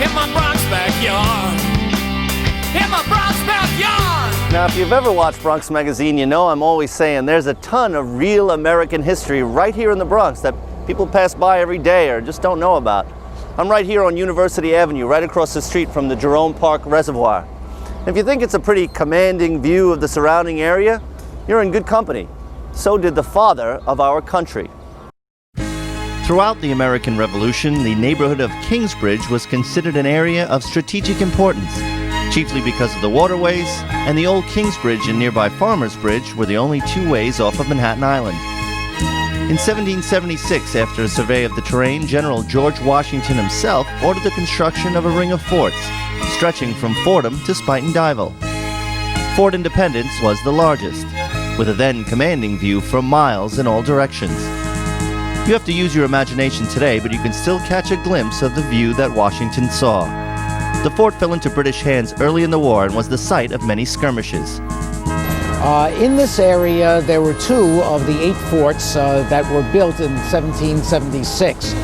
in my Bronx backyard. In my Bronx backyard. Now, if you've ever watched Bronx Magazine, you know I'm always saying there's a ton of real American history right here in the Bronx that people pass by every day or just don't know about. I'm right here on University Avenue, right across the street from the Jerome Park Reservoir. And if you think it's a pretty commanding view of the surrounding area, you're in good company. So did the father of our country. Throughout the American Revolution, the neighborhood of Kingsbridge was considered an area of strategic importance, chiefly because of the waterways, and the old Kingsbridge and nearby Farmers Bridge were the only two ways off of Manhattan Island. In 1776, after a survey of the terrain, General George Washington himself ordered the construction of a ring of forts, stretching from Fordham to Spuyten Duyvil. Fort Independence was the largest, with a then commanding view for miles in all directions. You have to use your imagination today, but you can still catch a glimpse of the view that Washington saw. The fort fell into British hands early in the war and was the site of many skirmishes. In this area, there were two of the 8 forts that were built in 1776.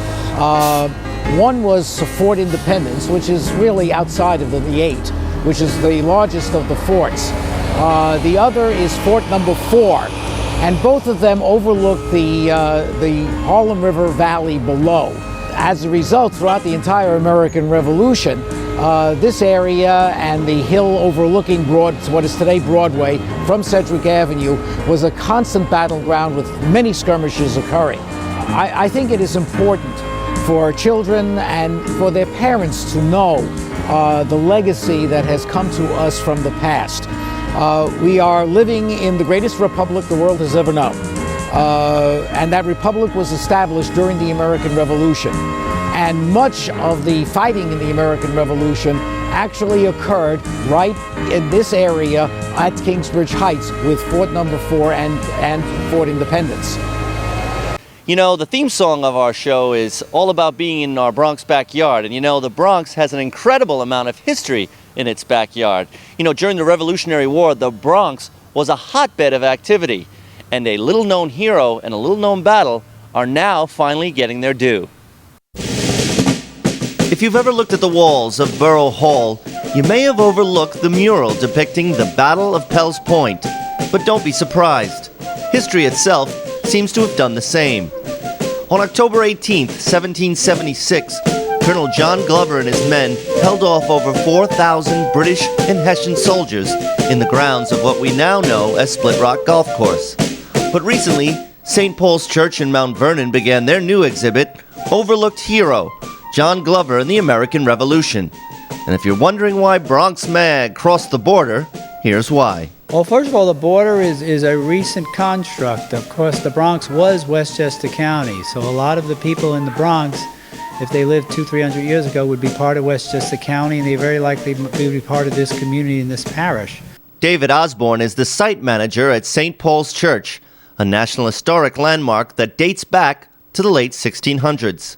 One was Fort Independence, which is really outside of the 8, which is the largest of the forts. The other is Fort number 4, and both of them overlook the Harlem River Valley below. As a result, throughout the entire American Revolution, this area and the hill overlooking what is today Broadway from Sedgwick Avenue was a constant battleground with many skirmishes occurring. I think it is important for children and for their parents to know the legacy that has come to us from the past. We are living in the greatest republic the world has ever known. And that republic was established during the American Revolution. And much of the fighting in the American Revolution actually occurred right in this area at Kingsbridge Heights with Fort number 4 and Fort Independence. You know, the theme song of our show is all about being in our Bronx backyard. And you know, the Bronx has an incredible amount of history in its backyard. You know, during the Revolutionary War, the Bronx was a hotbed of activity. And a little-known hero and a little-known battle are now finally getting their due. If you've ever looked at the walls of Borough Hall, you may have overlooked the mural depicting the Battle of Pell's Point. But don't be surprised. History itself seems to have done the same. On October 18, 1776, Colonel John Glover and his men held off over 4,000 British and Hessian soldiers in the grounds of what we now know as Split Rock Golf Course. But recently, St. Paul's Church in Mount Vernon began their new exhibit, Overlooked Hero, John Glover and the American Revolution. And if you're wondering why Bronx Mag crossed the border, here's why. Well, first of all, the border is a recent construct. Of course, the Bronx was Westchester County, so a lot of the people in the Bronx, if they lived 200-300 years ago, would be part of Westchester County, and they very likely would be part of this community in this parish. David Osborne is the site manager at St. Paul's Church, a National Historic Landmark that dates back to the late 1600s.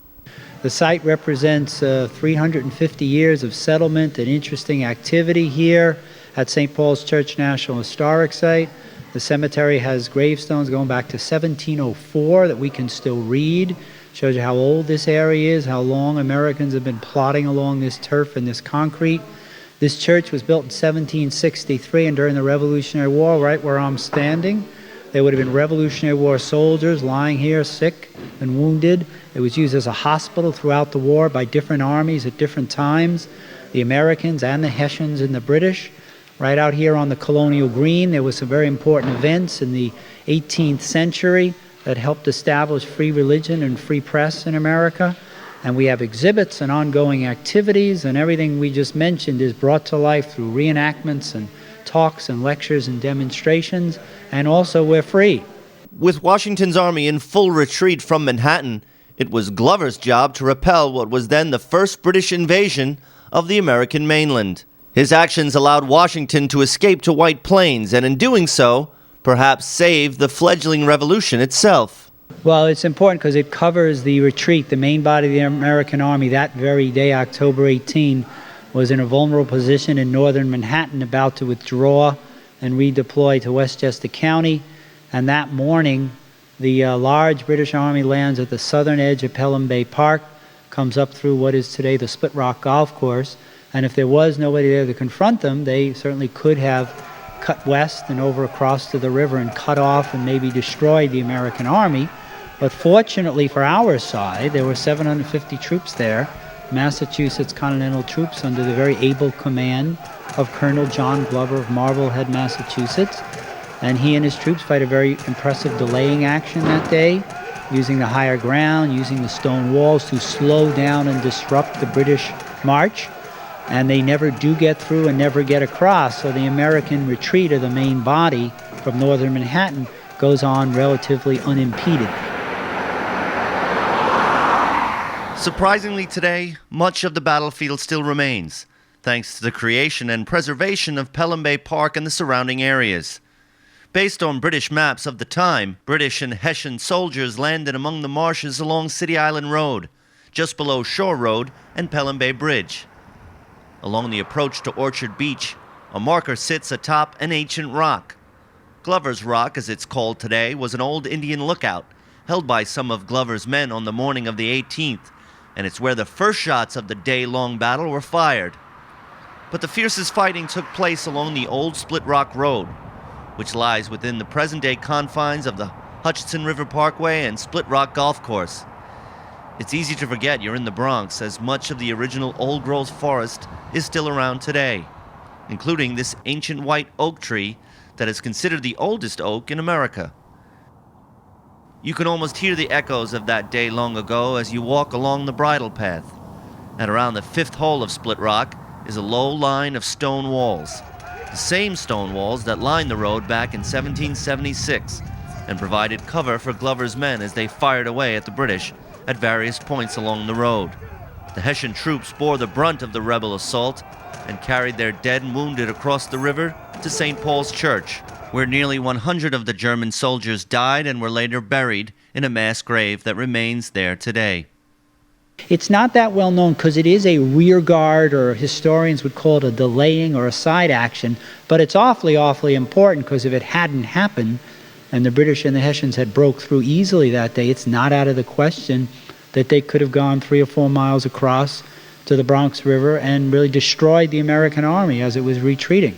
The site represents 350 years of settlement and interesting activity here at St. Paul's Church National Historic Site. The cemetery has gravestones going back to 1704 that we can still read. Shows you how old this area is, how long Americans have been plodding along this turf and this concrete. This church was built in 1763, and during the Revolutionary War, right where I'm standing, there would have been Revolutionary War soldiers lying here sick and wounded. It was used as a hospital throughout the war by different armies at different times, the Americans and the Hessians and the British. Right out here on the Colonial Green, there was some very important events in the 18th century that helped establish free religion and free press in America. And we have exhibits and ongoing activities, and everything we just mentioned is brought to life through reenactments and talks and lectures and demonstrations, and also we're free. With Washington's army in full retreat from Manhattan, it was Glover's job to repel what was then the first British invasion of the American mainland. His actions allowed Washington to escape to White Plains, and in doing so, perhaps save the fledgling revolution itself. Well, it's important because it covers the retreat. The main body of the American Army that very day, October 18, was in a vulnerable position in northern Manhattan, about to withdraw and redeploy to Westchester County. And that morning, the large British Army lands at the southern edge of Pelham Bay Park. comes up through what is today the Split Rock Golf Course. And if there was nobody there to confront them, they certainly could have cut west and over across to the river and cut off and maybe destroyed the American army. But fortunately for our side, there were 750 troops there, Massachusetts Continental troops under the very able command of Colonel John Glover of Marblehead, Massachusetts. And he and his troops fight a very impressive delaying action that day, using the higher ground, using the stone walls to slow down and disrupt the British march. And they never do get through and never get across, so the American retreat of the main body from northern Manhattan goes on relatively unimpeded. Surprisingly today, much of the battlefield still remains, thanks to the creation and preservation of Pell Park and the surrounding areas. Based on British maps of the time, British and Hessian soldiers landed among the marshes along City Island Road, just below Shore Road and Pell Bridge. Along the approach to Orchard Beach, a marker sits atop an ancient rock. Glover's Rock, as it's called today, was an old Indian lookout held by some of Glover's men on the morning of the 18th, and it's where the first shots of the day-long battle were fired. But the fiercest fighting took place along the old Split Rock Road, which lies within the present-day confines of the Hutchinson River Parkway and Split Rock Golf Course. It's easy to forget you're in the Bronx, as much of the original old-growth forest is still around today, including this ancient white oak tree that is considered the oldest oak in America. You can almost hear the echoes of that day long ago as you walk along the bridle path. And around the fifth hole of Split Rock is a low line of stone walls, the same stone walls that lined the road back in 1776 and provided cover for Glover's men as they fired away at the British at various points along the road. The Hessian troops bore the brunt of the rebel assault and carried their dead and wounded across the river to St. Paul's Church, where nearly 100 of the German soldiers died and were later buried in a mass grave that remains there today. It's not that well known because it is a rear guard, or historians would call it a delaying or a side action, but it's awfully, awfully important, because if it hadn't happened and the British and the Hessians had broke through easily that day, it's not out of the question that they could have gone 3 or 4 miles across to the Bronx River and really destroyed the American army as it was retreating.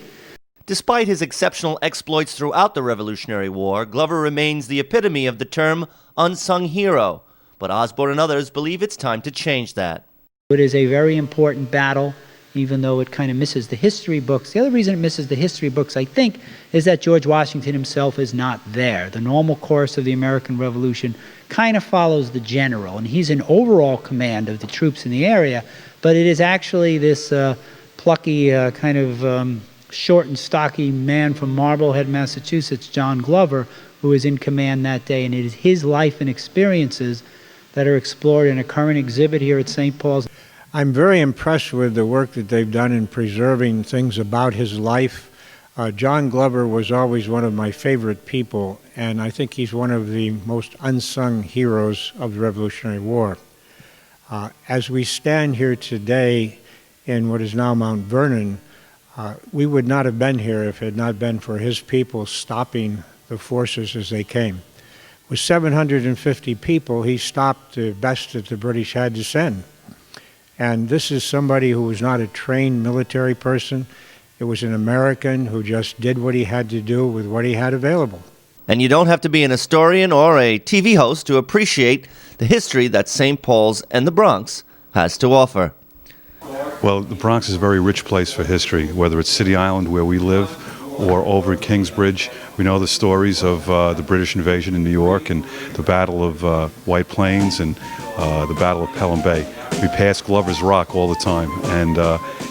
Despite his exceptional exploits throughout the Revolutionary War, Glover remains the epitome of the term unsung hero. But Osborne and others believe it's time to change that. It is a very important battle, even though it kind of misses the history books. The other reason it misses the history books, I think, is that George Washington himself is not there. The normal course of the American Revolution kind of follows the general, and he's in overall command of the troops in the area, but it is actually this plucky kind of short and stocky man from Marblehead, Massachusetts, John Glover, who is in command that day, and it is his life and experiences that are explored in a current exhibit here at St. Paul's. I'm very impressed with the work that they've done in preserving things about his life. John Glover was always one of my favorite people, and I think he's one of the most unsung heroes of the Revolutionary War. As we stand here today in what is now Mount Vernon, we would not have been here if it had not been for his people stopping the forces as they came. With 750 people, he stopped the best that the British had to send. And this is somebody who was not a trained military person. It was an American who just did what he had to do with what he had available. And you don't have to be an historian or a TV host to appreciate the history that St. Paul's and the Bronx has to offer. Well, the Bronx is a very rich place for history, whether it's City Island, where we live, or over at Kingsbridge. We know the stories of the British invasion in New York and the Battle of White Plains and the Battle of Pelham Bay. We pass Glover's Rock all the time, and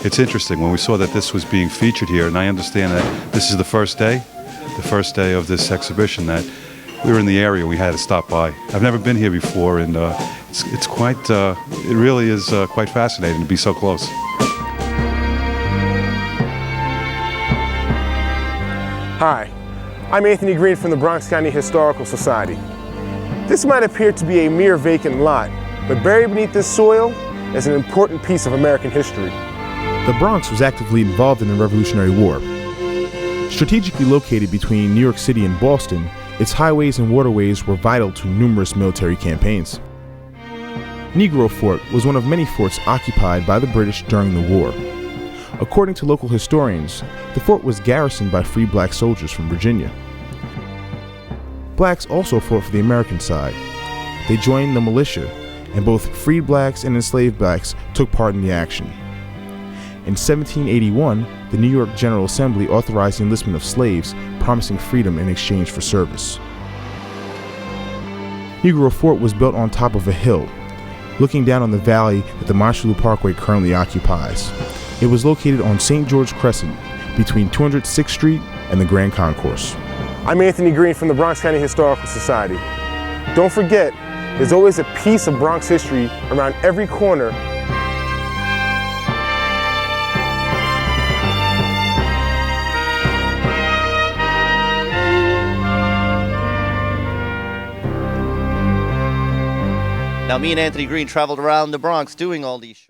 it's interesting when we saw that this was being featured here, and I understand that this is the first day of this exhibition, that we were in the area, we had to stop by. I've never been here before, and it's quite, it really is quite fascinating to be so close. Hi, I'm Anthony Green from the Bronx County Historical Society. This might appear to be a mere vacant lot, but buried beneath this soil is an important piece of American history. The Bronx was actively involved in the Revolutionary War. Strategically located between New York City and Boston, its highways and waterways were vital to numerous military campaigns. Negro Fort was one of many forts occupied by the British during the war. According to local historians, the fort was garrisoned by free black soldiers from Virginia. Blacks also fought for the American side. They joined the militia, and both freed blacks and enslaved blacks took part in the action. In 1781, the New York General Assembly authorized the enlistment of slaves, promising freedom in exchange for service. Negro Fort was built on top of a hill, looking down on the valley that the Montchelou Parkway currently occupies. It was located on St. George Crescent, between 206th Street and the Grand Concourse. I'm Anthony Green from the Bronx County Historical Society. Don't forget, there's always a piece of Bronx history around every corner. Now, me and Anthony Green traveled around the Bronx doing all these shows.